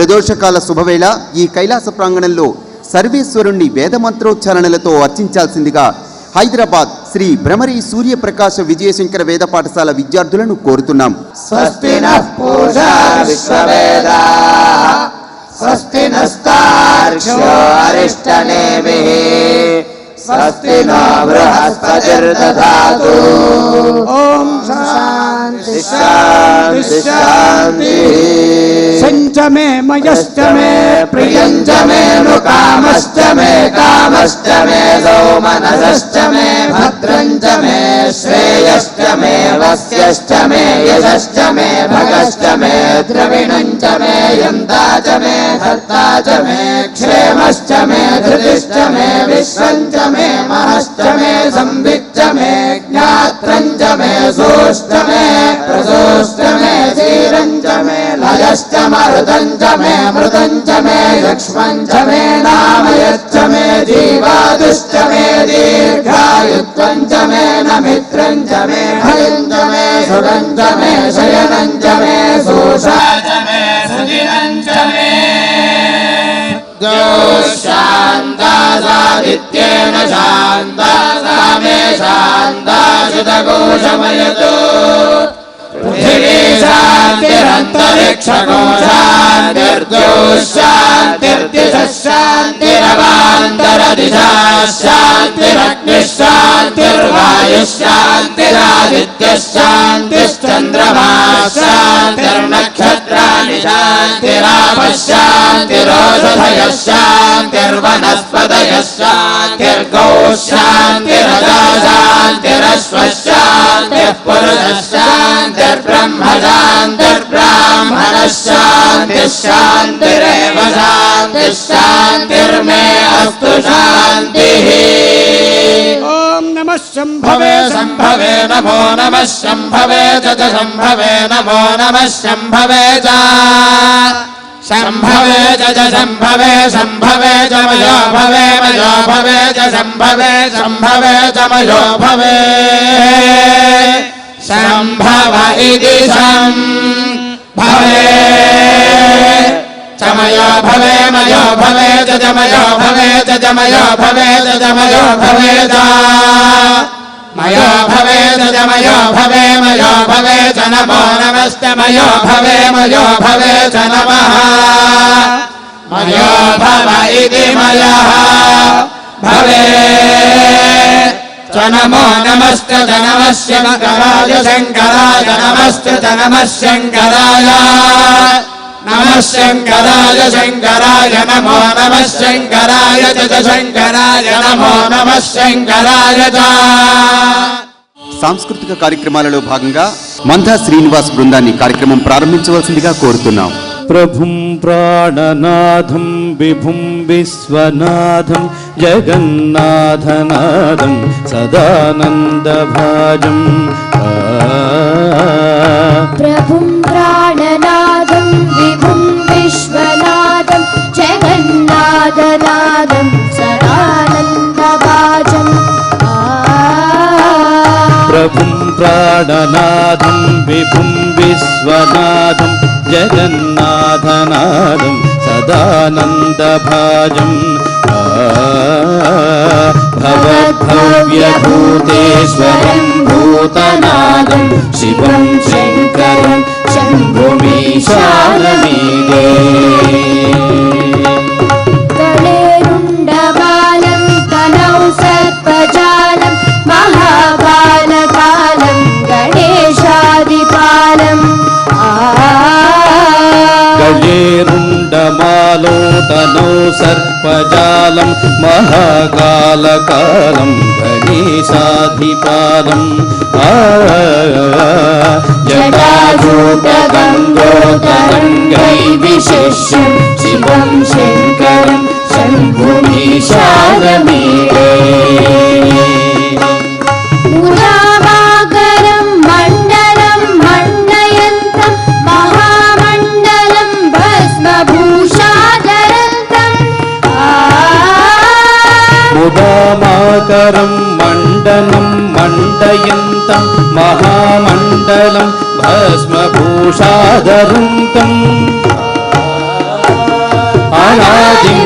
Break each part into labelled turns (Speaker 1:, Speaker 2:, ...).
Speaker 1: ప్రదోషకాల శుభవేళ ఈ కైలాస ప్రాంగణంలో సర్వేశ్వరుణ్ణి వేదమంత్రోచ్చారణలతో అర్చించాల్సిందిగా హైదరాబాద్ శ్రీ భ్రమరి సూర్యప్రకాశ విజయశంకర వేద పాఠశాల విద్యార్థులను కోరుతున్నాం.
Speaker 2: స్వస్తి నః పూషా విశ్వవేదాః స్వస్తి నస్తార్క్ష్యో అరిష్టనేమిః స్వస్తి నో బృహస్పతిర్దధాతు. ఓం శాంతి శాంతి శాంతి.
Speaker 3: సంచ మే మయశ్చ మే
Speaker 2: ప్రియంచ మే కామశ్చ మే కామశ్చ మే సౌమనసశ్చ మే భద్రంచ మే శ్రేయశ్చ మే వస్యశ్చ మే యశశ్చ మే భగశ్చ మే ద్రవిణంచ మే యంతాచ మే ధర్తా చ మే క్షేమశ్చ మే ధృతిశ్చ మే విశ్వంచ మే మహశ్చ మే సంవిచ్చ మే జ్ఞాత్రంచ మే సోష్ట మే ప్రసోష్ట మే ధీరంచ మే లయశ్చ మరుదంచ మే మృదంచ మే లక్ష్మంచ మే నామయశ్చ మే జీవాదుశ్చ మే దీర్ఘాయుత్వంచ మే నమిత్రంచ మే భయంచ మే సురంచ మే శయనంచ మే సోషాచ మే సుదినంచ మే శాంతాదిత్యేన శాంతా సామే శాంతాశుతకోశమయతో పృథివీ శాంతిరంతరిక్షకో శాంతిర్ద్యోశాంతిర్దిశః శాంతిరవాంతరదిశాః శాంతిరగ్నిః శాంతిర్వాయుః శాంతిరాదిత్యః శాంతిశ్చంద్రమాః శాంతిర్నక్షత్రాణి శాంతిరాపః శాంతిరోషధయః శాంతిర్వనస్పతయః శాంతిర్గౌః శాంతిరజः శాంతిరశ్వः శాంతిః పురుషः శాంతిర్బ్రహ్మ శాంతిర్బ్రాహ్మణः శాంతిः శాంతిరేవ శాంతిः శాంతిర్మే అస్తు శాంతిః.
Speaker 3: ఓం నమః శంభవే
Speaker 2: శంభవే నమో నమః శంభవే చ శంభవే నమో నమః శంభవే చ శంభవే చ శంభవే శంభవే చ మయో భవే మయో భవే చ శంభవే శంభవే చ మయో భవే శంభవ ఇతి శంభవే చమయో భవే మయో భవే చ మయో భవే చ మయో భవే చ మయో భవే చ మయో భవే చ మయో భవే మయో భవే చ నమో నమస్తే మయో భవే మయో భవే చ నమః మయో భవ ఇతి మయః భవే చ నమో నమస్తే చ నమః శంకరాయ శంకరాయ నమస్తే చ నమః శంకరాయ నమః శంకరాయ శంకరాయ నమో నమః శంకరాయ చ శంకరాయ నమో నమః శంకరాయ చ.
Speaker 1: సాంస్కృతిక కార్యక్రమాలలో భాగంగా మందా శ్రీనివాస్ బృందాన్ని కార్యక్రమం ప్రారంభించవలసిందిగా కోరుతున్నాం.
Speaker 4: ప్రభుం ప్రాణనాథం విభుం విశ్వనాథం జగన్నాథనాథం సదానందభాజం.
Speaker 5: ప్రభుం ప్రాణనాథం విభుం విశ్వనాథం జగన్నాథనాథం సదానందభాజం.
Speaker 4: ప్రభుం ప్రాణనాథం విభుం విశ్వనాథం జగన్నాథనాథం సదానందభాజం. భవద్భవ్యభూతేశ్వరం భూతనాథం శివం శంకరం శంభుమీశానమీడే.
Speaker 5: గళేరుండబాలం తనౌ సర్పజాలం మహాకాలకాలం గణేశాదిపాలం.
Speaker 4: గళేరుండమాలో తనౌ సర్పజాలం మహాకాలకాలం గణేశాధిపాలం.
Speaker 5: జటాజూటగంగోతరంగై విశేష్యం శివం శంకరం శంభుమీశానమీడే. ముదామాకరం మండలం మండయంతం మహామండలం భస్మభూషాధరంతం.
Speaker 4: ముదామాకరం మండలం మండయంతం మహామండలం భస్మభూషాధరంతం.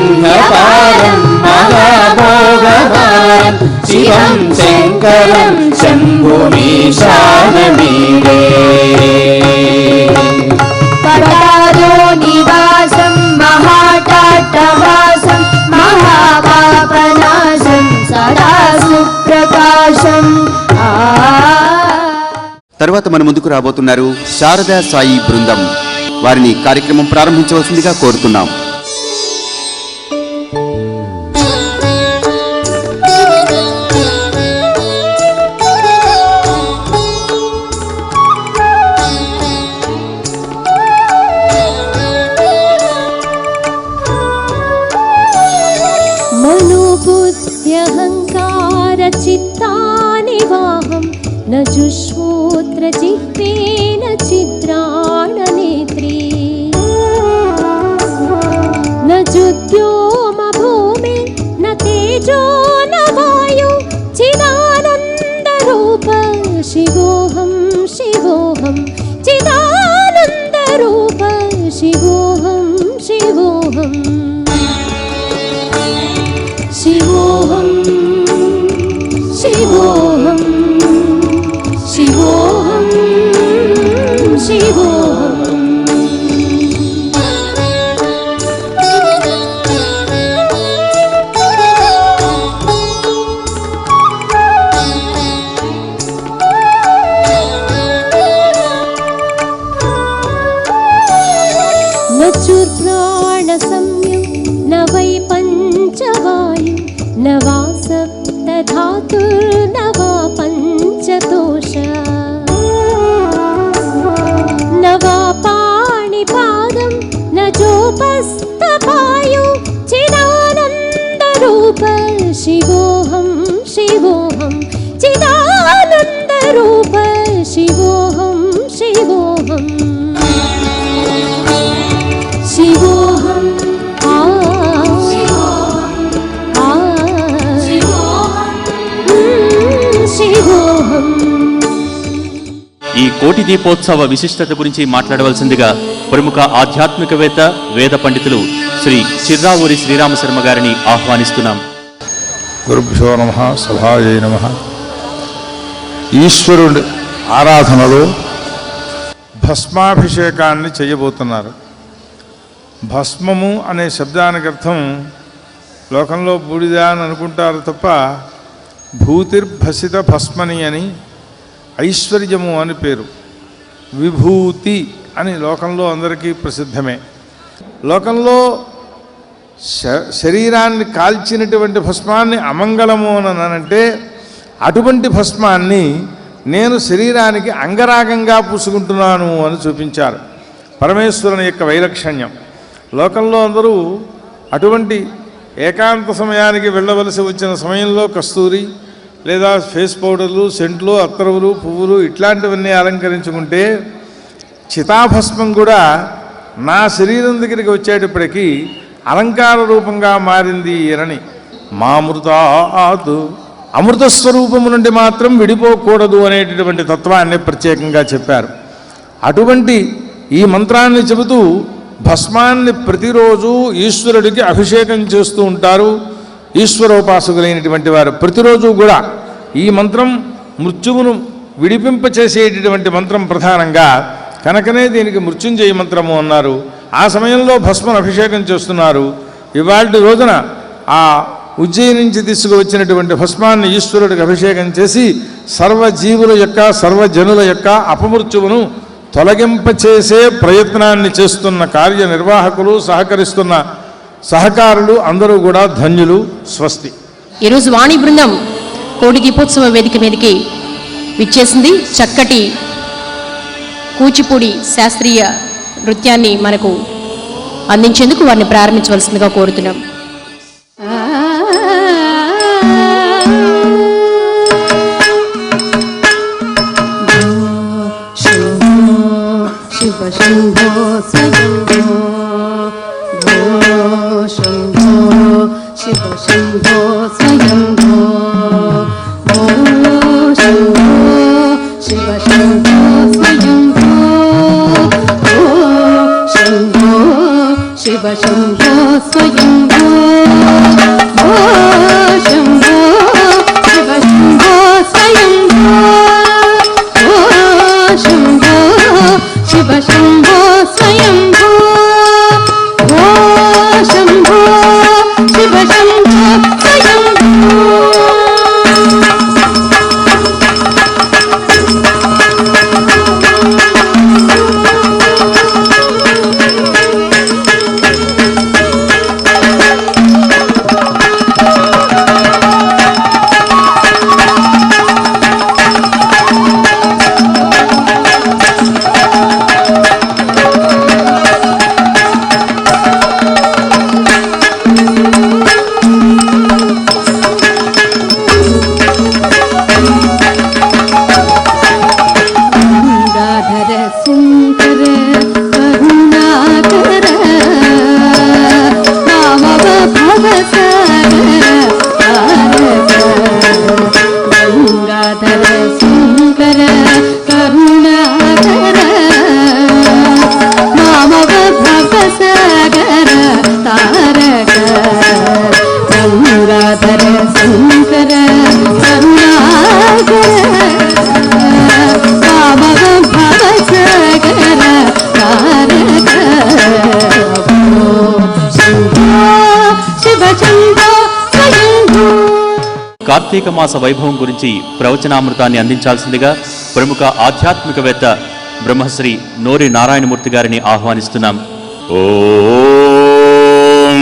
Speaker 4: పుణ్యపారం మహాభోగభారం శివం శంకరం శంభుమీశానమీడే
Speaker 5: పటాదో నివాసం మహాటాటవాసం మహాపాపనాశం సదా సుప్రకాశం.
Speaker 1: తరువాత మన ముందుకు రాబోతున్నారు శారదా సాయి బృందం. వారిని కార్యక్రమం ప్రారంభించవలసిందిగా కోరుతున్నాం.
Speaker 5: మనోబుద్ధ్యహంకార చిత్తానివాహం న జుశ్రోత్ర జిహ్వేన చిత్రాణ నేత్రే న జుద్యోమ భూమి న తేజో న వాయు చిదానంద రూప శివోహం శివోహం చిదానంద రూప శివోహం శివోహం శివోహం శివోహం శివోహం శివోహం. నచుర్ప్రాణ సంయం న వై పంచవాయు న వా సప్తధాతుర్న వా పంచదోష న వా పాణిపాదం న జోపస్తపాయు చిదానంద రూప శివోహం శివోహం చిదానంద రూప శివోహం శివోహం శివోహం
Speaker 6: ఈ కోటి దీపోత్సవ విశిష్టత గురించి మాట్లాడవలసిందిగా ప్రముఖ ఆధ్యాత్మికవేత్త వేద పండితులు శ్రీ చిర్రావూరి శ్రీరామశర్మ గారిని ఆహ్వానిస్తున్నాం.
Speaker 7: గురుభ్యో నమః. సభాయై నమః. ఈశ్వరుడి ఆరాధనలో భస్మాభిషేకాన్ని చేయబోతున్నారు. భస్మము అనే శబ్దానికి అర్థం లోకంలో బూడిద అని అనుకుంటారు తప్ప భూతిర్భసిత భస్మని అని ఐశ్వర్యము అని పేరు. విభూతి అని లోకంలో అందరికీ ప్రసిద్ధమే. లోకంలో శరీరాన్ని కాల్చినటువంటి భస్మాన్ని అమంగళము అని అంటే అటువంటి భస్మాన్ని నేను శరీరానికి అంగరాగంగా పూసుకుంటున్నాను అని చూపించారు. పరమేశ్వరుని యొక్క వైలక్షణ్యం. లోకంలో అందరూ అటువంటి ఏకాంత సమయానికి వెళ్ళవలసి వచ్చిన సమయంలో కస్తూరి లేదా ఫేస్ పౌడర్లు, సెంట్లు, అత్తరువులు, పువ్వులు ఇట్లాంటివన్నీ అలంకరించుకుంటే చితాభస్మం కూడా నా శరీరం దగ్గరికి వచ్చేటప్పటికీ అలంకార రూపంగా మారింది అని మామృతాత్ అమృత స్వరూపము నుండి మాత్రం విడిపోకూడదు అనేటటువంటి తత్వాన్ని ప్రత్యేకంగా చెప్పారు. అటువంటి ఈ మంత్రాన్ని చెబుతూ భస్మాన్ని ప్రతిరోజు ఈశ్వరుడికి అభిషేకం చేస్తూ ఉంటారు ఈశ్వరోపాసకులైనటువంటి వారు. ప్రతిరోజు కూడా ఈ మంత్రం మృత్యువును విడిపింపచేసేటటువంటి మంత్రం ప్రధానంగా కనుకనే దీనికి మృత్యుంజయ మంత్రము అన్నారు. ఆ సమయంలో భస్మను అభిషేకం చేస్తున్నారు. ఇవాళ రోజున ఆ ఉజ్జయిని నుంచి తీసుకువచ్చినటువంటి భస్మాన్ని ఈశ్వరుడికి అభిషేకం చేసి సర్వజీవుల యొక్క సర్వజనుల యొక్క అపమృత్యువును తొలగింపచేసే ప్రయత్నాన్ని చేస్తున్న కార్యనిర్వాహకులు, సహకరిస్తున్న సహకారులు అందరూ కూడా ధన్యులు. స్వస్తి.
Speaker 8: ఈరోజు వాణి బృందం కోటి దీపోత్సవ వేదిక మీదకి విచ్చేసింది. చక్కటి కూచిపూడి శాస్త్రీయ నృత్యాన్ని మనకు అందించేందుకు వారిని ప్రారంభించవలసిందిగా కోరుతున్నాం.
Speaker 5: శివ శంభో స్వయంభో శంభో శివ శంభో స్వయంభో శంభో శివ శంభో స్వయంభో శంభో శివ శంభో స్వయంభో గంగాధర శంకర కరుణాకర పావన భవసాగర తారక శంభో శివ శంభో స్వయంభూ.
Speaker 6: కార్తీక మాస వైభవం గురించి ప్రవచనామృతాన్ని అందించాల్సిందిగా ప్రముఖ ఆధ్యాత్మికవేత్త బ్రహ్మశ్రీ నోరి నారాయణమూర్తి గారిని ఆహ్వానిస్తున్నాం.
Speaker 2: ఓం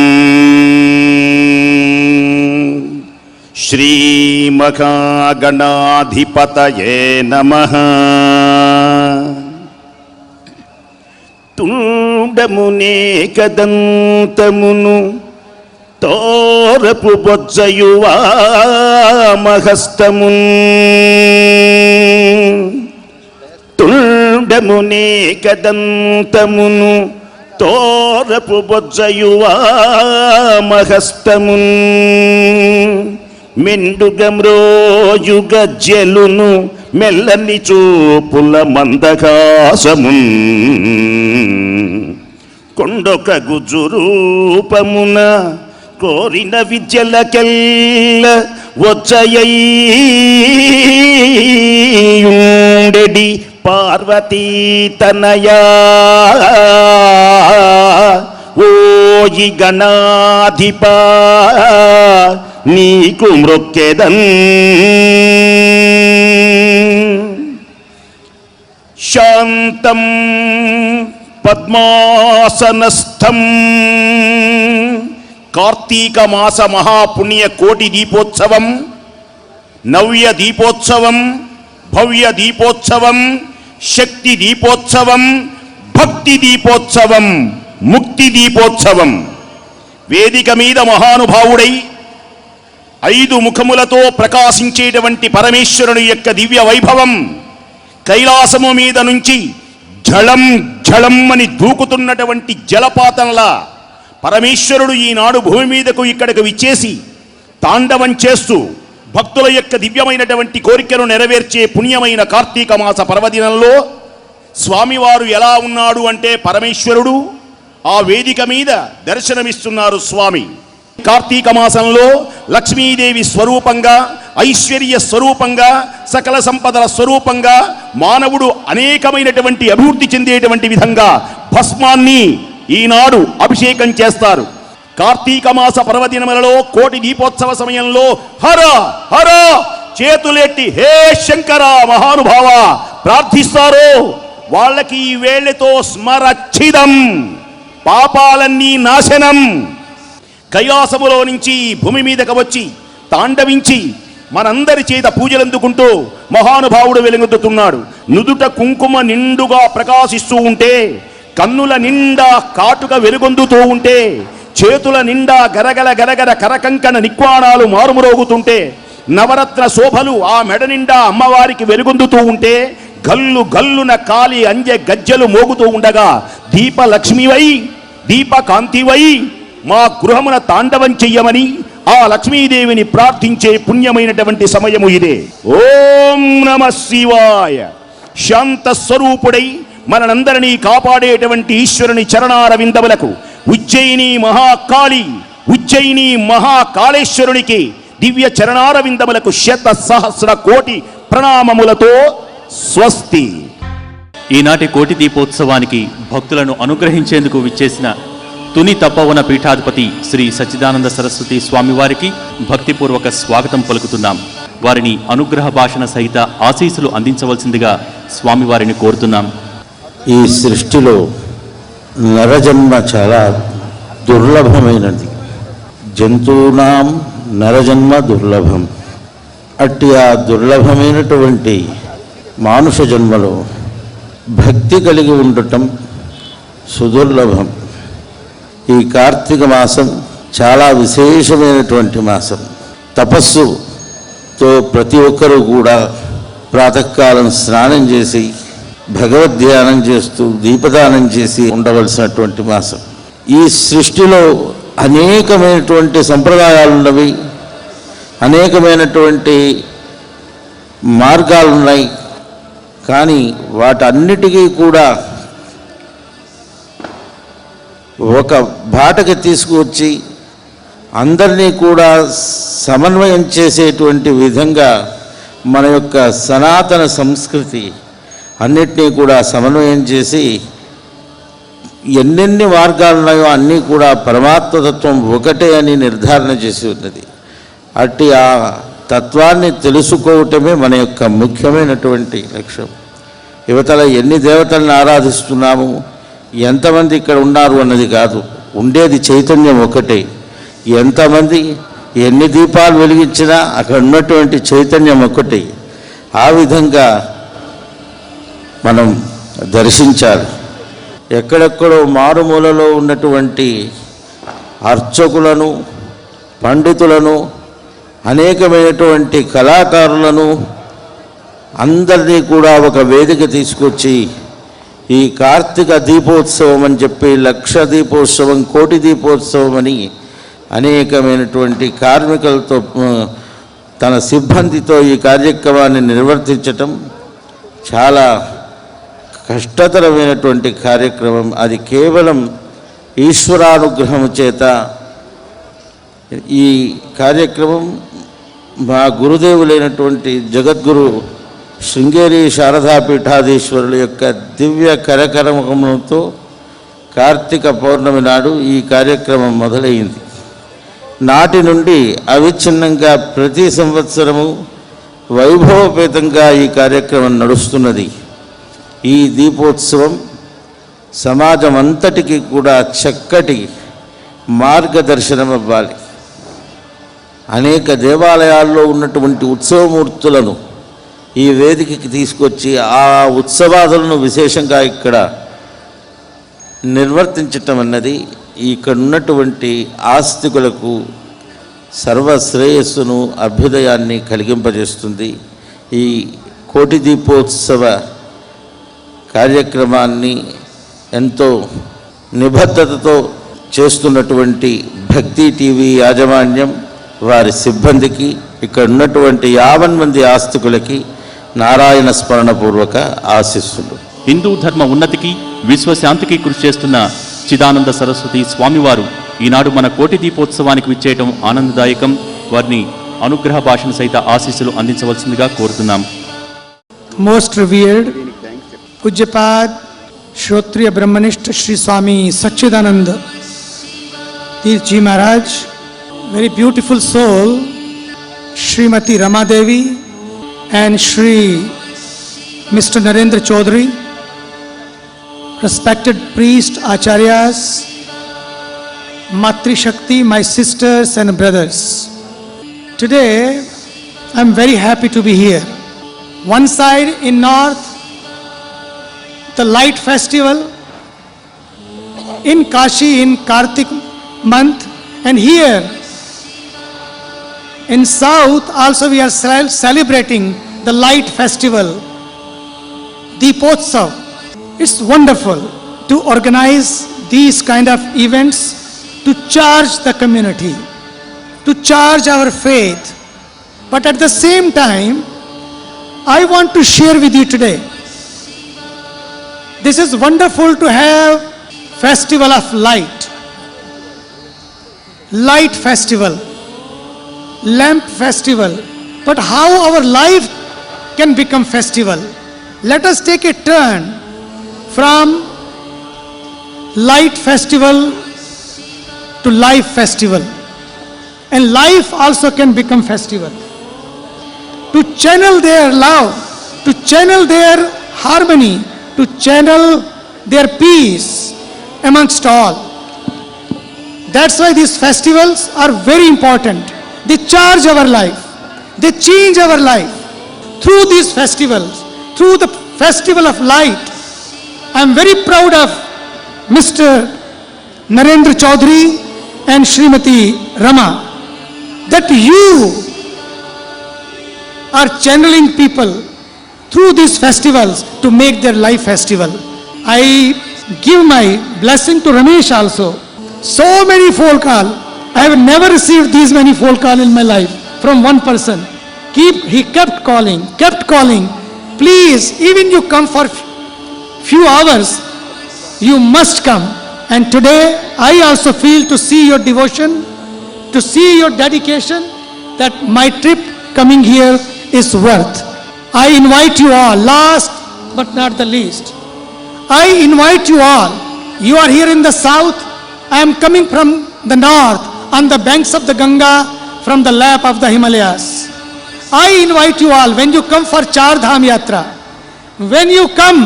Speaker 2: శ్రీమహాగణాధిపతయే నమః. తుండమునేకదంతమును తోరపు బొజ్జయువామహస్తమున్ తుండమునేకదంతమును తోరపు బొజ్జయువామహస్తమున్ మెండుగమ్రోయుగ జలును మెల్లని చూపుల మందకాసమున్ కొండొక గుజురూపమున కోరిన విద్యలకెల్ల వచ్చయయుండెడి పార్వతీ తనయా ఓయి గణాధిప నీకు మ్రొక్కెదన్. శాంతం పద్మాసనస్థం కార్తీక మాస మహాపుణ్య కోటి దీపోత్సవం, నవ్య దీపోత్సవం, భవ్య దీపోత్సవం, శక్తి దీపోత్సవం, భక్తి దీపోత్సవం, ముక్తి దీపోత్సవం. వేదిక మీద మహానుభావుడై 5 ముఖములతో ప్రకాశించేటువంటి పరమేశ్వరుని యొక్క దివ్య వైభవం కైలాసము మీద నుంచి ఝళం ఝళం అని దూకుతున్నటువంటి జలపాతంలా పరమేశ్వరుడు ఈనాడు భూమి మీదకు ఇక్కడికి విచ్చేసి తాండవం చేస్తూ భక్తుల యొక్క దివ్యమైనటువంటి కోరికను నెరవేర్చే పుణ్యమైన కార్తీక మాస పర్వదినంలో స్వామివారు ఎలా ఉన్నాడు అంటే పరమేశ్వరుడు ఆ వేదిక మీద దర్శనమిస్తున్నారు స్వామి. కార్తీక మాసంలో లక్ష్మీదేవి స్వరూపంగా, ఐశ్వర్య స్వరూపంగా, సకల సంపదల స్వరూపంగా మానవుడు అనేకమైనటువంటి అభివృద్ధి చెందేటువంటి విధంగా భస్మాన్ని ఈనాడు అభిషేకం చేస్తారు. కార్తీక మాస పర్వదినములలో కోటి దీపోత్సవ సమయంలో హర హర చేతులెట్టి హే శంకర మహానుభావ ప్రార్థిస్తారో వాళ్ళకి ఈ వేళ్లతో స్మరచ్చిదం, పాపాలన్నీ నాశనం. కైలాసములో నుంచి భూమి మీదకు వచ్చి తాండవించి మనందరి చేత పూజలందుకుంటూ మహానుభావుడు వెలుగొందుతున్నాడు. నుదుట కుంకుమ నిండుగా ప్రకాశిస్తూ ఉంటే, కన్నుల నిండా కాటుక వెలుగొందుతూ ఉంటే, చేతుల నిండా గరగల గరగర కరకంకణ నిక్వాణాలు మారుమురోగుతుంటే, నవరత్న శోభలు ఆ మెడ నిండా అమ్మవారికి వెలుగొందుతూ ఉంటే, గల్లు గల్లున కాలి అంజె గజ్జలు మోగుతూ ఉండగా దీపలక్ష్మివై దీపకాంతివై మా గృహమున తాండవం చెయ్యమని ఆ లక్ష్మీదేవిని ప్రార్థించే పుణ్యమైనటువంటి సమయము ఇదే. ఓం నమః శివాయ. శాంత స్వరూపుడై మనందరినీ కాపాడేటువంటి ఈశ్వరుని చరణారవిందములకు ఉజ్జయిని మహాకాళి, ఉజ్జయిని మహాకాళేశ్వరునికి దివ్య చరణారవిందములకు 1,00,000,000,000 ప్రణామములతో స్వస్తి.
Speaker 6: ఈనాటి కోటి దీపోత్సవానికి భక్తులను అనుగ్రహించేందుకు విచ్చేసిన తుని తపోవన పీఠాధిపతి శ్రీ సచ్చిదానంద సరస్వతి స్వామివారికి భక్తిపూర్వక స్వాగతం పలుకుతున్నాం. వారిని అనుగ్రహ భాషణ సహిత ఆశీస్సులు అందించవలసిందిగా స్వామివారిని కోరుతున్నాం.
Speaker 9: ఈ సృష్టిలో నరజన్మ చాలా దుర్లభమైనది. జంతువునాం నరజన్మ దుర్లభం. అట్టి ఆ దుర్లభమైనటువంటి మానుష జన్మలో భక్తి కలిగి ఉండటం సుదుర్లభం. ఈ కార్తీక మాసం చాలా విశేషమైనటువంటి మాసం. తపస్సుతో ప్రతి ఒక్కరూ కూడా ప్రాతకాలం స్నానం చేసి భగవద్ధ్యానం చేస్తూ దీపదానం చేసి ఉండవలసినటువంటి మాసం. ఈ సృష్టిలో అనేకమైనటువంటి సంప్రదాయాలు ఉన్నవి, అనేకమైనటువంటి మార్గాలు ఉన్నాయి. కానీ వాటన్నిటికీ కూడా ఒక బాటకి తీసుకువచ్చి అందరినీ కూడా సమన్వయం చేసేటువంటి విధంగా మన యొక్క సనాతన సంస్కృతి అన్నిటినీ కూడా సమన్వయం చేసి ఎన్నెన్ని మార్గాలు ఉన్నాయో అన్నీ కూడా పరమాత్మతత్వం ఒకటే అని నిర్ధారణ చేసి ఉన్నది. అట్టి ఆ తత్వాన్ని తెలుసుకోవటమే మన యొక్క ముఖ్యమైనటువంటి లక్ష్యం. యువతల ఎన్ని దేవతలను ఆరాధిస్తున్నాము, ఎంతమంది ఇక్కడ ఉన్నారు అన్నది కాదు, ఉండేది చైతన్యం ఒకటే. ఎంతమంది ఎన్ని దీపాలు వెలిగించినా అక్కడ ఉన్నటువంటి చైతన్యం ఒకటి. ఆ విధంగా మనం దర్శించాలి. ఎక్కడెక్కడో మారుమూలలో ఉన్నటువంటి అర్చకులను, పండితులను, అనేకమైనటువంటి కళాకారులను అందరినీ కూడా ఒక వేదిక తీసుకొచ్చి ఈ కార్తీక దీపోత్సవం అని చెప్పి 1,00,000 దీపోత్సవం, 1,00,000 దీపోత్సవం అని అనేకమైనటువంటి కార్మికులతో తన సిబ్బందితో ఈ కార్యక్రమాన్ని నిర్వర్తించటం చాలా కష్టతరమైనటువంటి కార్యక్రమం. అది కేవలం ఈశ్వరానుగ్రహం చేత ఈ కార్యక్రమం మా గురుదేవులైనటువంటి జగద్గురు శృంగేరి శారదా పీఠాధీశ్వరుల యొక్క దివ్య కరకరముతో కార్తీక పౌర్ణమి నాడు ఈ కార్యక్రమం మొదలైంది. నాటి నుండి అవిచ్ఛిన్నంగా ప్రతి సంవత్సరము వైభవపేతంగా ఈ కార్యక్రమం నడుస్తున్నది. ఈ దీపోత్సవం సమాజం అంతటికీ కూడా చక్కటి మార్గదర్శనం అవ్వాలి. అనేక దేవాలయాల్లో ఉన్నటువంటి ఉత్సవమూర్తులను ఈ వేదికకి తీసుకొచ్చి ఆ ఉత్సవాదులను విశేషంగా ఇక్కడ నిర్వర్తించటం అన్నది ఇక్కడ ఉన్నటువంటి ఆస్తికులకు సర్వశ్రేయస్సును, అభ్యుదయాన్ని కలిగింపజేస్తుంది. ఈ 1,00,000 దీపోత్సవ కార్యక్రమాన్ని ఎంతో నిబద్ధతతో చేస్తున్నటువంటి భక్తి టీవీ యాజమాన్యం, వారి సిబ్బందికి, ఇక్కడ ఉన్నటువంటి 50 మంది ఆస్తికులకి నారాయణ స్మరణపూర్వక ఆశీస్సులు.
Speaker 6: హిందూ ధర్మ ఉన్నతికి, విశ్వశాంతికి కృషి చేస్తున్న చిదానంద సరస్వతి స్వామివారు ఈనాడు మన 1,00,000 దీపోత్సవానికి విచ్చేయటం ఆనందదాయకం. వారిని అనుగ్రహ భాషను సహిత ఆశీస్సులు అందించవలసిందిగా కోరుతున్నాం.
Speaker 3: Most revered Pujyapad Shrotriya Brahmanishta Shri Swami Sachidananda Tirth Ji Maharaj, very beautiful soul, Srimati Rama Devi and Shri Mr. Narendra Chaudhary, respected priest, acharyas, Matri Shakti, my sisters and brothers. Today I am very happy to be here. One side in north, the light festival in Kashi in Kartik month, and here in south also we are celebrating the light festival, Deepotsav. It's wonderful to organize these kind of events to charge the community, to charge our faith. But at the same time, I want to share with you today, this is wonderful to have festival of light, light festival, lamp festival. But how our life can become festival? Let us take a turn from light festival to life festival, and life also can become festival. To channel their love, to channel their harmony, to channel their peace amongst all. That's why these festivals are very important. They charge our life, they change our life. Through these festivals, through the festival of light, I am very proud of Mr. Narendra Chaudhary and Srimati Rama, that you are channeling people through these festivals to make their life festival. I give my blessing to Ramesh also. So many phone call, I have never received these many phone call in my life from one person. He kept calling. Please, even you come for few hours, you must come. And today I also feel to see your devotion, to see your dedication, that my trip coming here is worth. I invite you all, last but not the least, I invite you all. You are here in the south, I am coming from the north, on the banks of the Ganga, from the lap of the Himalayas. I invite you all, when you come for Char Dham Yatra, when you come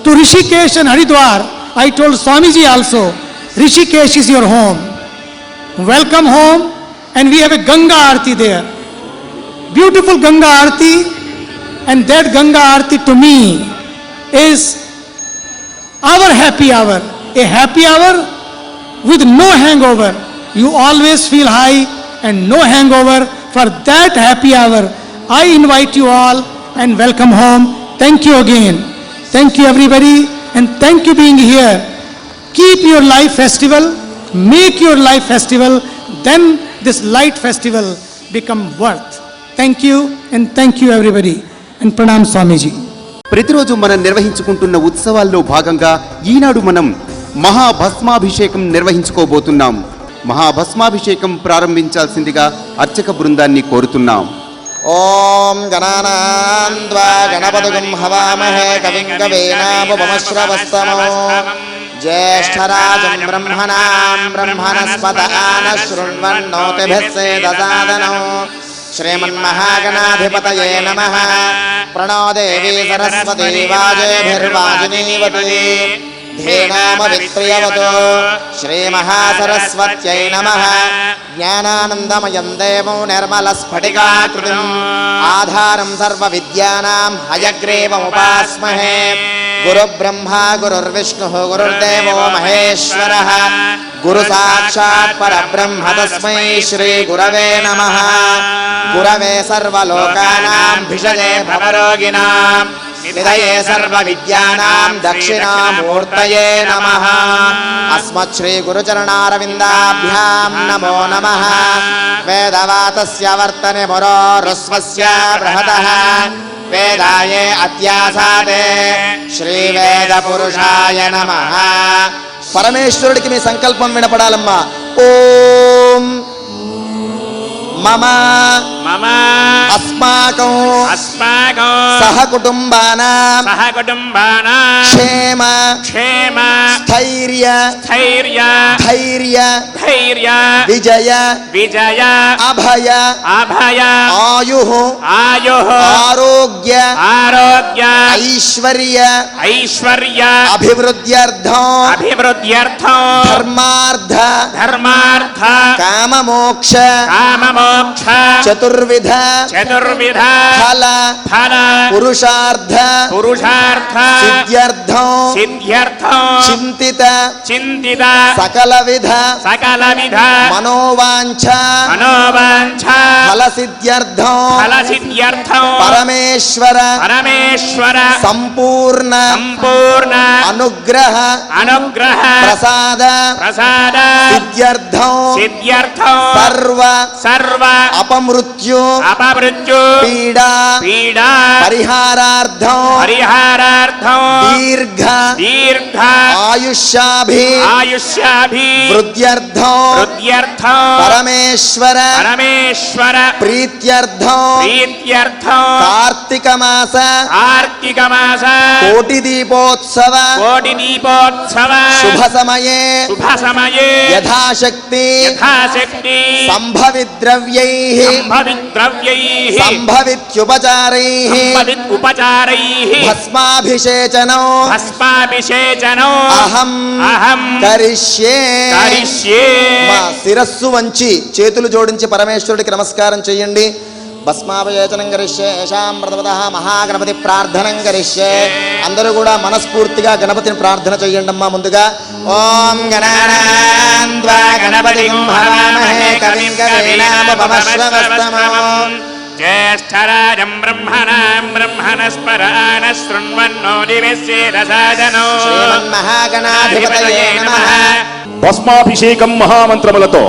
Speaker 3: to Rishikesh and Haridwar, I told Swamiji also, Rishikesh is your home. Welcome home, and we have a Ganga Aarti there. Beautiful Ganga Aarti, and that Ganga Aarti to me is our happy hour. A happy hour with no hangover. You always feel high and no hangover. For that happy hour, I invite you all and welcome home. Thank you again. Thank you everybody, and thank you being here. Keep your life festival, make your life festival, then this light festival become worth. Thank you, and thank you everybody. And Pranam Swamiji.
Speaker 1: ప్రతిరోజు మనం నిర్వహించుకుంటున్న ఉత్సవాల్లో భాగంగా ఈనాడు మనం మహాభస్మాభిషేకం నిర్వహించుకోబోతున్నాం. మహాభస్మాభిషేకం ప్రారంభించాల్సిందిగా అర్చక బృందాన్ని కోరుతున్నాం.
Speaker 2: ఓం గణానాన్వా గణపతిగం హవామహే కవిం కవీనాముపమశ్రవస్తమో జ్యేష్ఠరాజం బ్రహ్మణాం బ్రహ్మణస్పత ఆనశృణ్వన్నోతిభిः సేదసాదనో శ్రీమన్మహాగణాధిపతయే నమః. ప్రణో దేవీ సరస్వతీ వాజేభిర్వాజినీవతి ధీనామవిత్రియవతు. శ్రీమహాసరస్వత్యై నమః. జ్ఞానానందమయం దేవం నిర్మలస్ఫటికాకృతిం ఆధారం సర్వవిద్యానాం హయగ్రీవముపాస్మహే. గురుబ్రహ్మా గురుర్విష్ణుః గురుర్దేవో మహేశ్వరः. గురు సాక్షాత్ పరబ్రహ్మ తస్మై శ్రీ గురవే నమః. గురవే సర్వలోకానాం భిషజే భవరోగిణాం నిధయే సర్వవిద్యానాం దక్షిణామూర్తయే నమః. అస్మత్ శ్రీ గురుచరణారవిందాభ్యాం నమో నమః. వేదవాతస్య వర్తనే మురోరుస్వస్య బృహతః వేదాయే అత్యాసాదే శ్రీవేద పురుషాయ నమః. పరమేశ్వరుడికి మీ సంకల్పం వినపడాలమ్మా. ఓం మమ అస్మాకం సహకుటుంబానాం క్షేమ స్థైర్య ధైర్య విజయ అభయ ఆయుః ఆరోగ్య ఐశ్వర్య అభివృద్ధ్యర్థం ధర్మార్థ కామమోక్ష చతుర్విధ ఫల పురుషార్థ సిద్ధ్యర్థం చింతిత సకల విధ మనోవాంఛ ఫల సిద్ధ్యర్థం పరమేశ్వర సంపూర్ణ అనుగ్రహ ప్రసాద సిద్ధ్యర్థం సర్వ అపమృత్యు పీడా పరిహారార్థం దీర్ఘ ఆయుష్యాభి వృద్ధ్యర్థం పరమేశ్వర ప్రీత్యర్థం కార్తీక మాస కోటి దీపోత్సవ శుభ సమయే యథాశక్తి సంభవిత్ ద్రవ్యైః సంభవిత్యుపచారైః భస్మాభిషేచనో అహం కరిష్యే. మా శిరస్సు వంచి చేతులు జోడించి పరమేశ్వరుడికి నమస్కారం చేయండి. భస్మాభిషేచనం కరిష్యే. ఏషాం ప్రథమతః మహాగణపతి ప్రార్థనం కరిష్యే. అందరూ కూడా మనస్ఫూర్తిగా గణపతిని ప్రార్థన చేయండి అమ్మా. ముందుగా ఓం గణానాన్వా గణపతిం హవామహే కవిం కవీనాముపమశ్రవస్తమో
Speaker 4: జ్యేష్ఠరాజం బ్రహ్మణాం బ్రహ్మణస్పత ఆనశృణ్వన్నోతిభిः సేదసాదనో
Speaker 2: శ్రీమన్మహాగణాధిపతయే నమః.
Speaker 10: భస్మాభిషేకం మహామంత్రములతో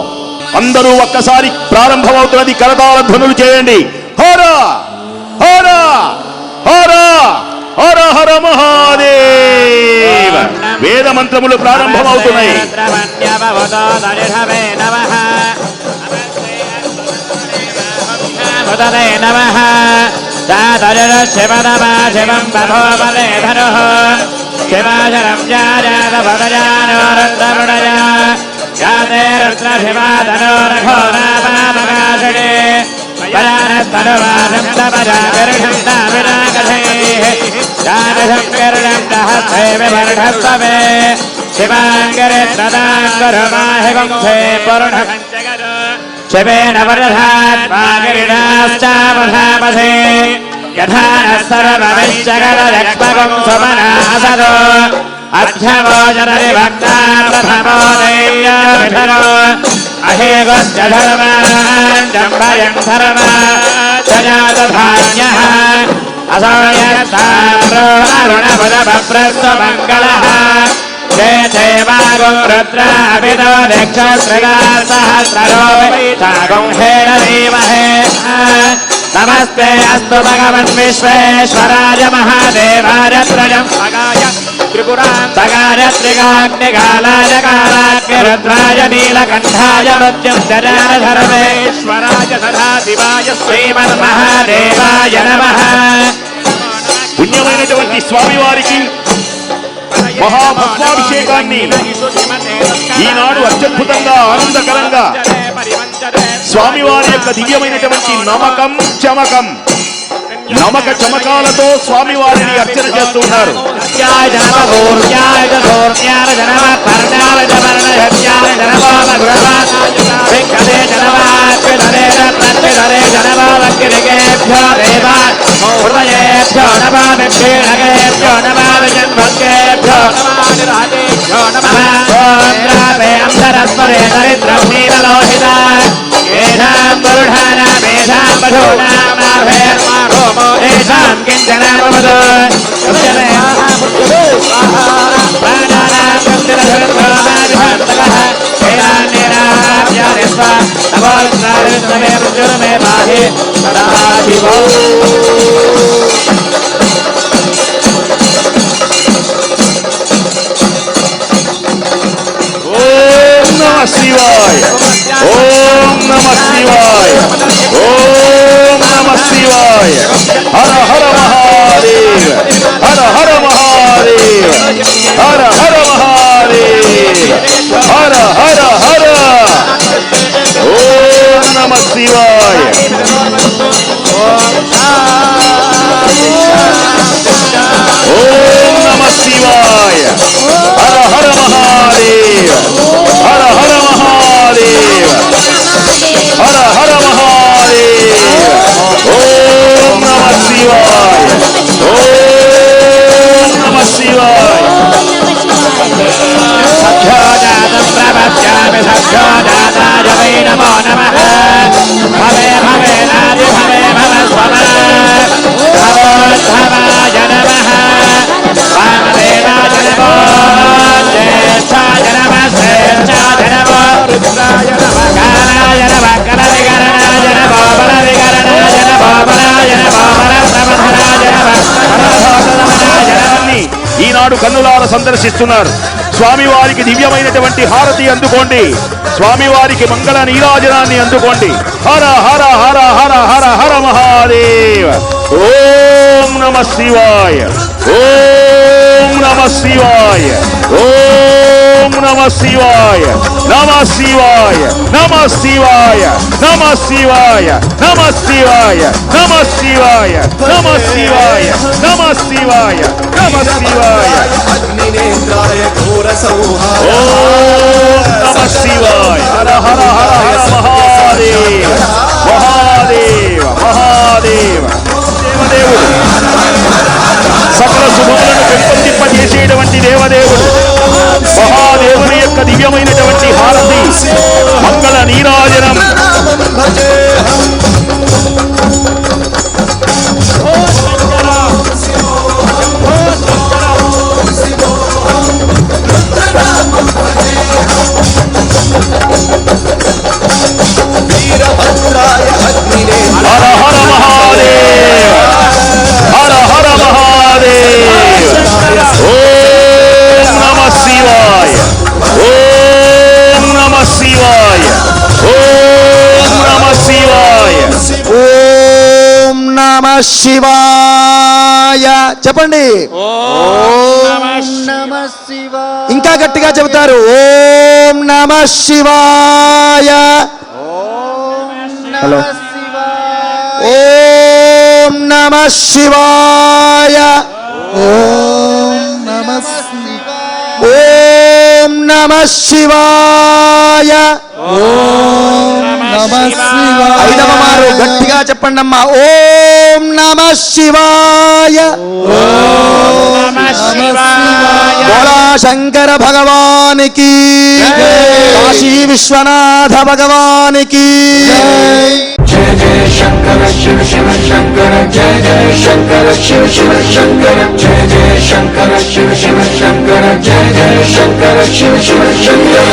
Speaker 10: అందరూ ఒక్కసారి ప్రారంభమవుతున్నది. కరతాళ ధ్వనులు చేయండి. హర హర హర హర హర మహాదేవ. వేద మంత్రములు ప్రారంభమవుతున్నాయి.
Speaker 4: उदते नमः शिवनमा शिवं बभोवले धनुः शिवाशरं जातभवजानोरुद्रमृडय जाते रुद्रशिवा धनुर्घो नामाकाशिणे वरानस्तनुवासं तपजाविरुषं ताविनाकथैः जानसं करुणं दहस्ते विवर्धस्तवे शिवाङ्गरित्रदाङ्गरुमाहिवंसे पुरुषं शिवेन वरधात्मागिरिणाश्चावधामसे यथा नः सर्वविश्चगरलक्ष्मकं सुमनासदो अध्यवोचरविभक्तान् प्रथमो दैव्याभिषरो अहेगोश्च धर्मान् जम्भयं धर्मा जयातधान्यः असौ यत्ताम्रो अरुणपदभप्रस्वमङ्गलः चेवागो रुद्राभितो दक्षश्रिगासहस्ररो सागं हेण धीमहे नमस्ते अस्तु भगवन् विश्वेश्वराय महादेवाय त्रयं भगाय त्रिपुरान्तकाय त्रिगाग्निकालाय कालाग्निरुद्राय नीलकण्ठाय मृत्युञ्जयाय सर्वेश्वराय सदाशिवाय श्रीमन्महादेवाय नमः
Speaker 10: పుణ్యమైనటువంటి స్వామివారికి మహాభస్మాభిషేకాన్ని ఈనాడు అత్యద్భుతంగా ఆనందకరంగా స్వామివారి యొక్క దివ్యమైనటువంటి నమక చమకాలతో స్వామివారిని అర్చన చేస్తున్నారు. శివాయ ఓం నమః శివాయ ఓం నమః శివాయ హర హర మహాదేవ హర హర మహాదేవ హర హర మహాదేవ హర హర హర ఓం నమః శివాయ ఓం నమః శివాయ హర హర మహాదేవ హర హర మహాదేవ హర హర మహాదేవ ఓం నమః శివాయ ఓం నమః శివాయ
Speaker 4: సఖ్యోజాతం ప్రపశ్యామి సఖ్యోజాతాయ వై నమో నమః భవే భవేనాది భవే భవస్వమ భవోద్భవాయ నమః వామదేవాయ నమో జ్యేష్ఠాయ నమః శ్రేష్ఠాయ నమో రుద్రాయ నమః కాలాయ నమః కలవికరణాయ నమో బలవికరణాయ నమో బలాయ నమో బలప్రమధరాయ నమః బలభోగదమనాయ నమః.
Speaker 10: ఈనాడు కన్నులార సందర్శిస్తున్నారు. స్వామివారికి దివ్యమైనటువంటి హారతి అందుకోండి. స్వామివారికి మంగళ నీరాజనాన్ని అందుకోండి. హర హర హర హర హర హర మహాదేవ ఓం నమః శివాయ ఓం నమః శివాయ ఓం నమః శివాయ నమః శివాయ నమః శివాయ నమః శివాయ నమః శివాయ నమః శివాయ నమః శివాయ నమః శివాయ నమః శివాయ ఓం నమః శివాయ హర హర హర హర మహాదేవ మహాదేవ మహాదేవ దేవదేవుడు సకల శుభములను పెంపొందింపజేసేటువంటి దేవదేవుడు మహాదేవుని యొక్క దివ్యమైనటువంటి హారతి మంగళ నీరాజనం హర హర మహాదేవ హర హర మహాదేవ ఓం నమః శివాయ ఓం నమః శివాయ ఓం నమః శివాయ ఓం
Speaker 2: శివాయ. చెప్పండి.
Speaker 10: ఓం
Speaker 2: నమః శివాయ. ఇంకా గట్టిగా చెబుతారు. ఓం నమః శివాయ. హలో. ఓం నమః శివాయ. ఓం నమః శివాయ. ఓం నమః శివాయ. ఓం నమః శివాయ. ఐదవ మారు గట్టిగా చెప్పండి అమ్మా. ఓం నమః శివాయ. ఓం నమః శివాయ. బోలా శంకర భగవానికి, కాశీ విశ్వనాథ భగవానికి.
Speaker 11: జయ జయ శంకర శివ శివ శంకర, జయ జయ శంకర శివ శివ శంకర, జయ జయ శంకర శివ శివ శంకర, జయ జయ శంకర శివ శివ శంకర.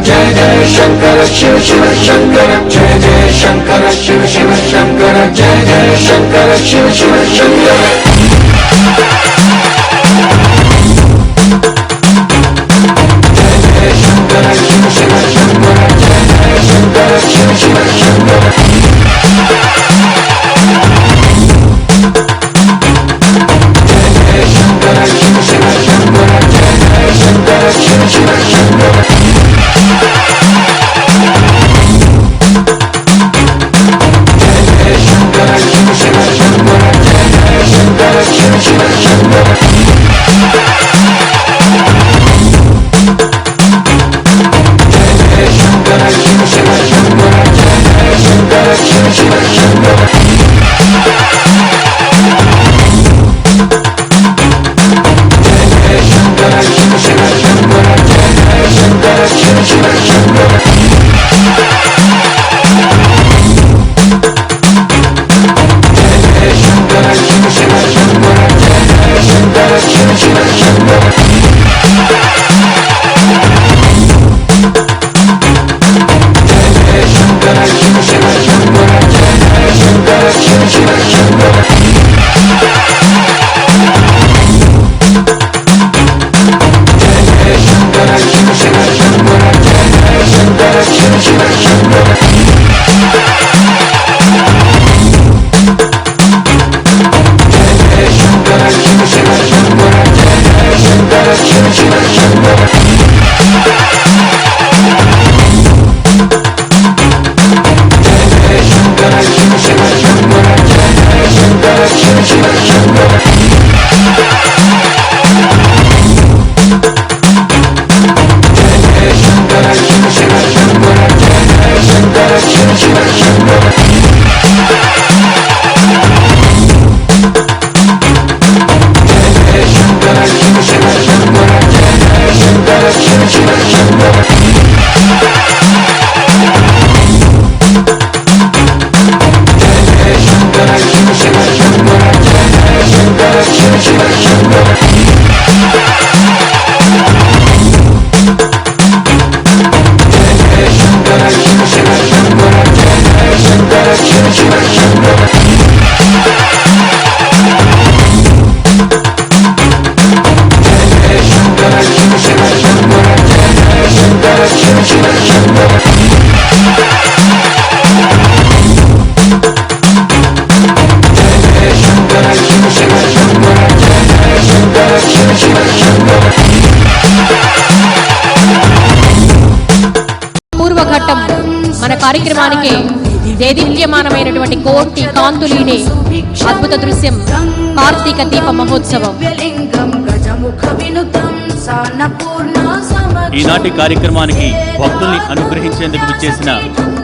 Speaker 11: जय जय शंकर शिव शिव शंकर जय जय शंकर शिव शिव शंकर जय जय शंकर शिव शिव शंकर
Speaker 8: పూర్వఘట్టం మన కార్యక్రమానికి దేదీప్యమానమైనటువంటి కోటి కాంతులీనే అద్భుత దృశ్యం కార్తీక దీప మహోత్సవం.
Speaker 6: ఈనాటి కార్యక్రమానికి భక్తుల్ని అనుగ్రహించేందుకు విచ్చేసిన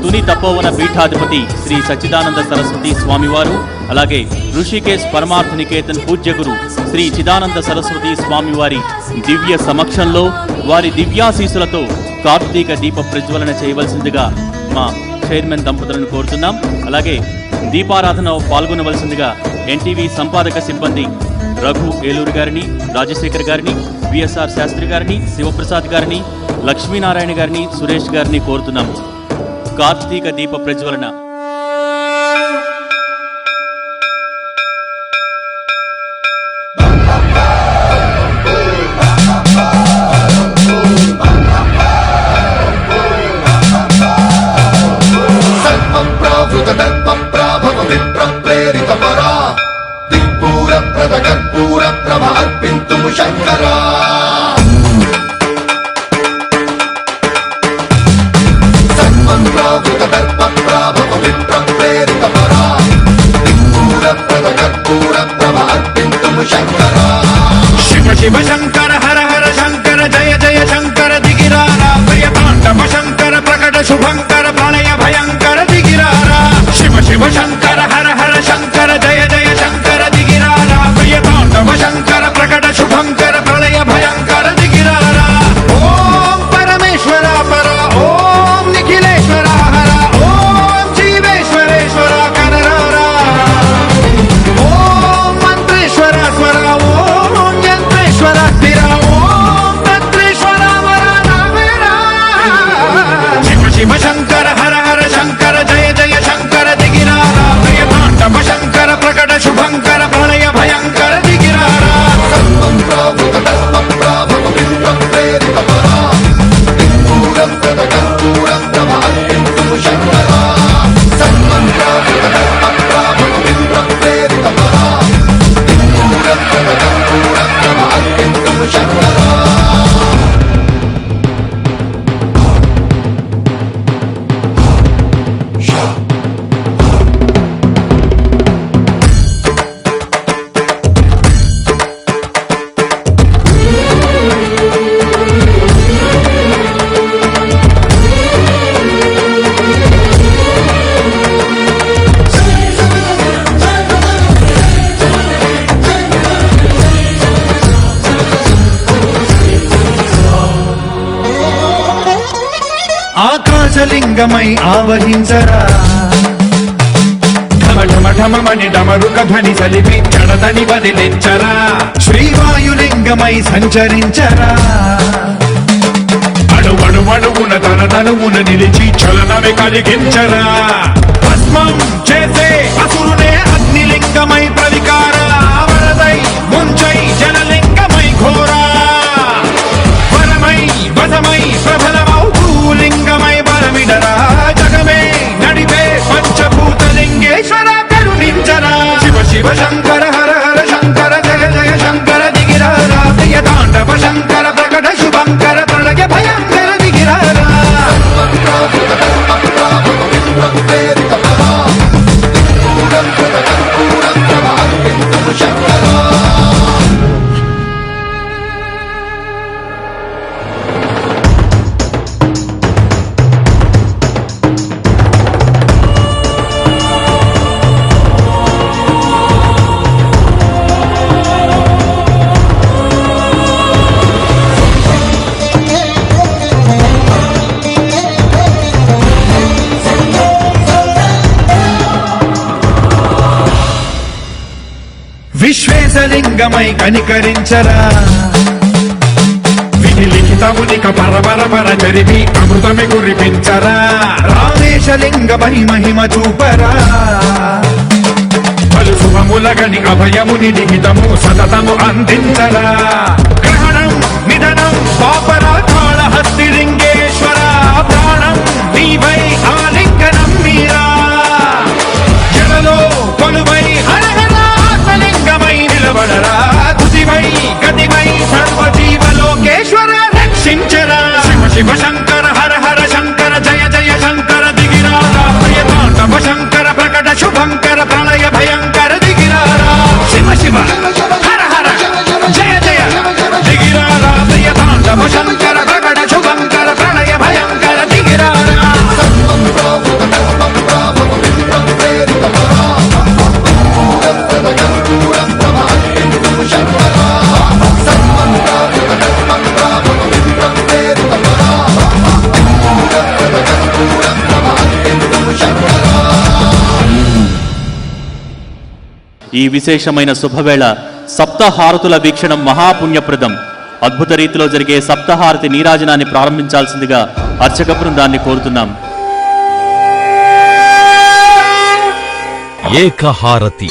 Speaker 6: తుని తపోవన పీఠాధిపతి శ్రీ సచ్చిదానంద సరస్వతి స్వామివారు, అలాగే ఋషికేశ్ పరమార్థ నికేతన్ పూజ్యగురు శ్రీ చిదానంద సరస్వతి స్వామివారి దివ్య సమక్షంలో వారి దివ్యాశీసులతో కార్తీక దీప ప్రజ్వలన చేయవలసిందిగా మా చైర్మన్ దంపతులను కోరుతున్నాం. అలాగే దీపారాధన పాల్గొనవలసిందిగా ఎన్టీవీ సంపాదక సిబ్బంది రఘు ఏలూరు గారిని, రాజశేఖర్ గారిని, విఎస్ఆర్ శాస్త్రి గారిని, శివప్రసాద్ గారిని, లక్ష్మీనారాయణ గారిని, సురేష్ గారిని కోరుతున్నాము. కార్తీక దీప ప్రజ్వలన.
Speaker 11: శంకరా శివ శివ శంకర హర హర శంకర జయ జయ శంకర దిగిరారా ప్రియతాండవ శంకర ప్రకట శుభంకర ప్రళయ భయంకర దిగిరారా శివ శివ శంకర హర హర శంకర జయ జయ శంకర దిగిరారా ప్రియతాండవ శంకర ప్రకట శుభంకర ప్రళయ భయంకర దిగిరారా. ఓం పరమేశ్వర పర ఓం నిఖిలేశ్వర హర ఓం జీవేశ్వరేశ్వర కనరారా ఓం మంత్రేశ్వర స్వర ఓం యంత్రేశ్వర స్థిర శ్రీవాయులింగమై ఆవహించరా ఢమఢమఢమని డమరుక ధ్వని సలిపి జడదని వదిలించరా శ్రీవాయులింగమై సంచరించరా అణువణువున తన తనువున నిలిచి చలనమే కలిగించరా భస్మం చేసే అసురునే అగ్నిలింగమై ప్రవికార వరదై ముంచై జలలింగమై ఘోరా వరమై వదమై ప్రబలమౌ భూలింగమై బలమిడరా జగమే నడిపే పంచభూతలింగేశ్వర కరుణించరా శివ శివ శంకర హర హర శంకర జయ జయ శంకర దిగిరారా ప్రియ తాండవ శంకర ప్రకట శుభంకర ప్రళయ భయంకర దిగిరారా విశ్వేశలింగమై కనికరించరా విధి లిఖితమునిక పరపర జరిపి అమృతమి కురిపించరా రామేశలింగమై మహిమ చూపరా పలు శుభములగని అభయముని లిఖితము సతతము అందించరా గ్రహణం నిధనం పాపరా కాళహస్తి లింగేశ్వర ప్రాణం నీవై ఆలింగనం మీరా జలలో కొలువై హరహరాత్మలింగమై నిలబడరా తుదివై గతివై సర్వజీవలోకేశ్వర రక్షించరా శివ శివ శంకర హర హర శంకర జయ జయ శంకర దిగిరారా ప్రియ తాండవ శంకర ప్రకట శుభంకర ప్రళయ భయంకర దిగిరారా శివ శివ హర హర జయ జయ దిగిరారా ప్రియ తాండవ శంకర ప్రకట శుభంకర ప్రళయ భయంకర దిగిరారా
Speaker 6: ఈ విశేషమైన శుభవేళ సప్తహారతుల వీక్షణం మహాపుణ్యప్రదం. అద్భుత రీతిలో జరిగే సప్తహారతి నీరాజనాన్ని ప్రారంభించాల్సిందిగా అర్చక బృందాన్ని కోరుతున్నాం.
Speaker 12: ఏకహారతి.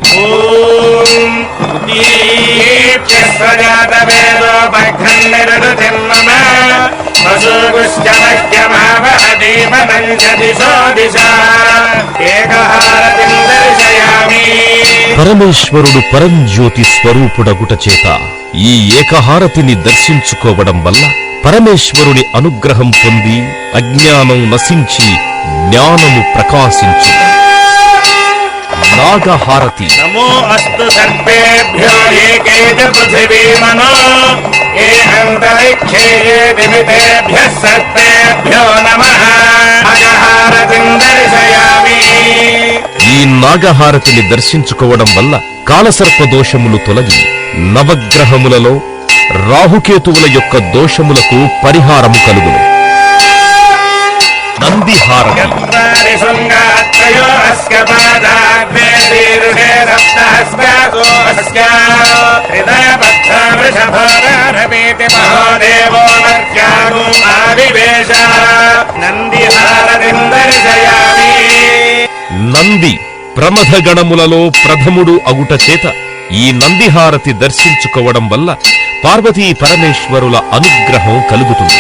Speaker 12: పరమేశ్వరుడు పరంజ్యోతి స్వరూపుడగుట చేత ఈ ఏకహారతిని దర్శించుకోవడం వల్ల పరమేశ్వరుని అనుగ్రహం పొంది అజ్ఞానం నశించి జ్ఞానము ప్రకాశించు. నాగహారతి.
Speaker 4: నమో అస్తు సర్పేభ్యో ఏకే చ పృథివీ మనో ఏ అంతరిక్షే ఏ దివితేభ్యః సర్పేభ్యో నమః. నాగహారతిం దర్శయామి.
Speaker 12: ఈ నాగహారతిని దర్శించుకోవడం వల్ల కాలసర్ప దోషములు తొలగి నవగ్రహములలో రాహుకేతువుల యొక్క దోషములకు పరిహారము కలుగును. నందిహారతి. నంది ప్రమథగణములలో ప్రథముడు అగుట చేత ఈ నందిహారతి దర్శించుకోవడం వల్ల పార్వతీ పరమేశ్వరుల అనుగ్రహం కలుగుతుంది.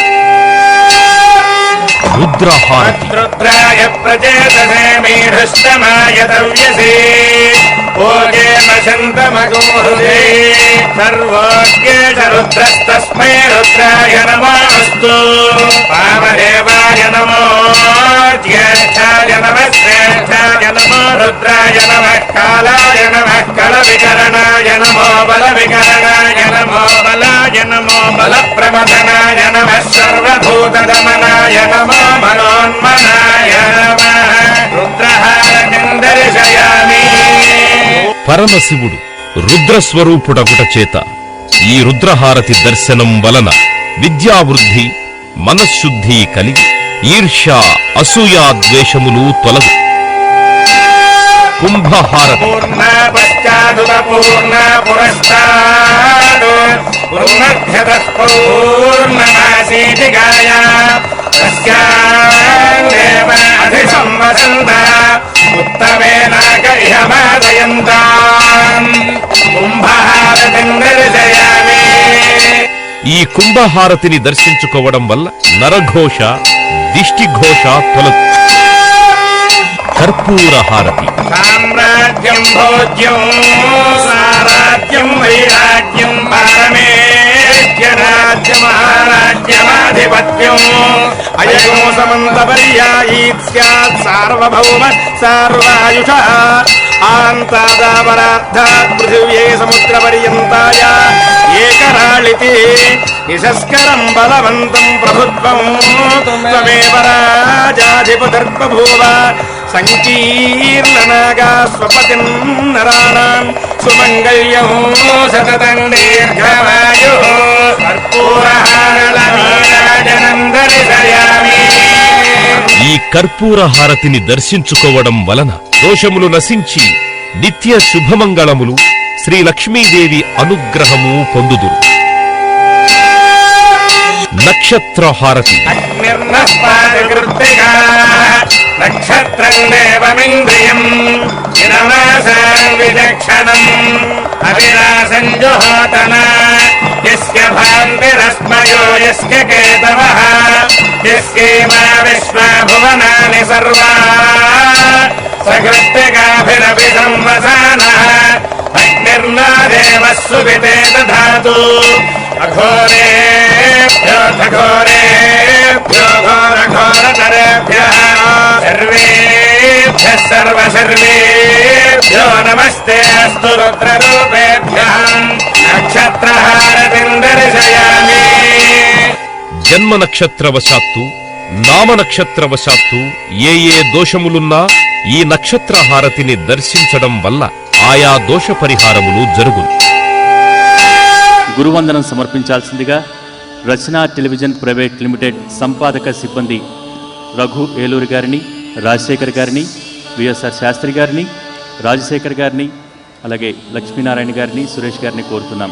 Speaker 12: రుద్రహారతి.
Speaker 4: రుద్రాయ ప్రచేతసే మీఢష్టమాయ దవ్యసే ఓగే వసంతమగోహృదే సర్వోజ్ఞేష రుద్రస్తస్మై రుద్రాయ నమోస్తు. వామదేవాయ నమో జ్యేష్ఠాయ నమః శ్రేష్ఠాయ నమో రుద్రాయ నమః కాలాయ నమః కళవికరణాయ నమో బలవికరణాయ నమో బలాయ నమో బలప్రమథనాయ నమః సర్వభూతదమనాయ నమో మనోన్మనాయ నమః. రుద్రహారతిం దర్శయామి.
Speaker 12: పరమశివుడు రుద్రస్వరూపుడగుట చేత ఈ రుద్రహారతి దర్శనం వలన విద్యావృద్ధి మనశ్శుద్ధి కలిగి ఈర్ష్య అసూయ ద్వేషములు తొలగు. కుంభహారతి.
Speaker 4: పూర్ణ పశ్చాదుత పూర్ణ పురస్తాద్ పూర్ణధ్యతః పూర్ణమాసీతి గాయ తస్యాదేవ అధిసంవసంత ఉత్తమేనాక ఇహ మాదయంతాం కుంభహారతిం దర్శయామి.
Speaker 12: ఈ కుంభహారతిని దర్శించుకోవడం వల్ల నరఘోష దిష్టిఘోష తొలగు. కర్పూర హారతి.
Speaker 4: సామ్రాజ్యం భోజ్యం సారాజ్యం వైరాజ్యం పారమేజ్యరాజ్య మహారాజ్యమాధిపత్యం అయగో సమంత పర్యాయీత్ స్యాత్ సార్వభౌమ సార్వాయుష ఆంతాదాపరార్థాత్ పృథివ్యే సముద్ర పర్యంతాయ ఏకరాళితి నిశస్కరం బలవంతం ప్రభుత్వం త్వమేవ రాజాధిపతిర్బభూవ సంకీర్ణనాగా స్వపతిం నరాణాం సుమంగళ్యం సతతం దీర్ఘమాయు కర్పూరహారళనీరాజనం దర్శయామి.
Speaker 12: ఈ కర్పూర హారతిని దర్శించుకోవడం వలన దోషములు నశించి నిత్య శుభమంగళములు శ్రీ లక్ష్మీదేవి అనుగ్రహము పొందుదురు. నక్షత్ర హారతి.
Speaker 4: నక్షత్రం దేవమింద్రియం విదక్షణం అవినాశం జుహోతన యస్య భాంతిరస్మయో యస్య కేతవః యస్యేమా విశ్వా భువనాని సర్వా సకృత్తికాభిరపి సంవసానః అగ్నిర్నా దేవः సువితే దధాతు అఘోరేభ్యో ఘోరేభ్యో ఘోరఘోరతరేభ్యः సర్వేభ్యः సర్వసర్వేభ్యో నమస్తే అస్తు రుద్రరూపేభ్యः నక్షత్రహారతిం దర్శయామి.
Speaker 12: జన్మ నక్షత్రవశాత్తు నామ నక్షత్రవశాత్తు ఏ దోషములున్నా ఈ నక్షత్ర హారతిని దర్శించడం వల్ల ఆయా దోష పరిహారములు జరుగును.
Speaker 6: గురువందనం సమర్పించాల్సిందిగా రచనా టెలివిజన్ ప్రైవేట్ లిమిటెడ్ సంపాదక సిబ్బంది రఘు ఏలూరు గారిని, రాజశేఖర్ గారిని, విఎస్ఆర్ శాస్త్రి గారిని, రాజశేఖర్ గారిని, అలాగే లక్ష్మీనారాయణ గారిని, సురేష్ గారిని కోరుతున్నాం.